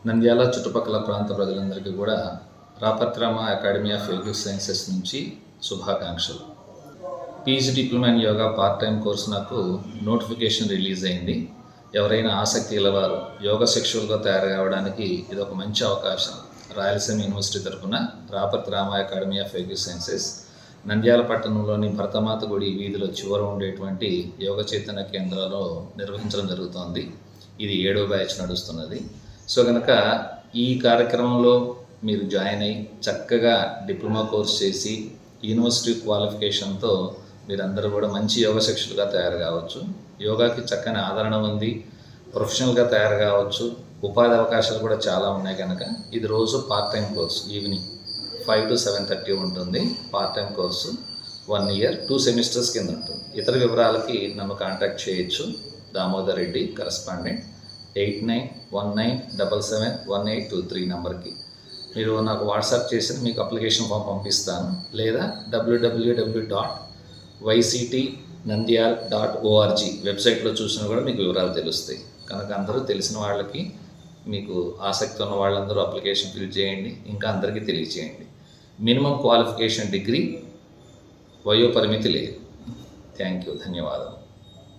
నంద్యాల చుట్టుపక్కల ప్రాంత ప్రజలందరికీ కూడా రాపత్రామ అకాడమీ ఆఫ్ యోగిక్ సైన్సెస్ నుంచి శుభాకాంక్షలు. PG diploma in yoga part time course నాకు నోటిఫికేషన్ రిలీజ్ అయింది. ఎవరైనా ఆసక్తి గలవారు యోగా శిక్షకులుగా తయారు కావడానికి ఇది ఒక మంచి అవకాశం. రాయలసీమ యూనివర్సిటీ తరఫున రాపత్రామ academy of yogic sciences Nandyal పట్టణంలోని భరతమాత గుడి వీధిలో చివర ఉండేటువంటి యోగ చైతన్య కేంద్రంలో నిర్వహించడం జరుగుతోంది. ఇది 7వ బ్యాచ్ నడుస్తున్నది. సో కనుక ఈ కార్యక్రమంలో మీరు జాయిన్ అయ్యి చక్కగా డిప్లొమా కోర్స్ చేసి యూనివర్సిటీ క్వాలిఫికేషన్తో మీరందరూ కూడా మంచి యోగా శిక్షకులుగా తయారు కావచ్చు. యోగాకి చక్కని ఆదరణ ఉంది, ప్రొఫెషనల్గా తయారు కావచ్చు, ఉపాధి అవకాశాలు కూడా చాలా ఉన్నాయి. కనుక ఇది రోజు part time course, evening 5 to 7:30 ఉంటుంది. Part time course 1 year 2 semesters కింద ఉంటుంది. ఇతర వివరాలకి నన్ను కాంటాక్ట్ చేయొచ్చు. దామోదర్ రెడ్డి, కరస్పాండెంట్, 8919771823 నెంబర్కి మీరు నాకు వాట్సాప్ చేసి మీకు అప్లికేషన్ ఫామ్ పంపిస్తాను. లేదా www.yctnandyal.org వెబ్సైట్లో చూసినా కూడా మీకు వివరాలు తెలుస్తాయి. కనుక అందరూ తెలిసిన వాళ్ళకి, మీకు ఆసక్తి ఉన్న వాళ్ళందరూ అప్లికేషన్ ఫిల్ చేయండి. ఇంకా అందరికీ తెలియచేయండి. మినిమం క్వాలిఫికేషన్ డిగ్రీ, వయో పరిమితి లేదు. థ్యాంక్ యూ, ధన్యవాదాలు.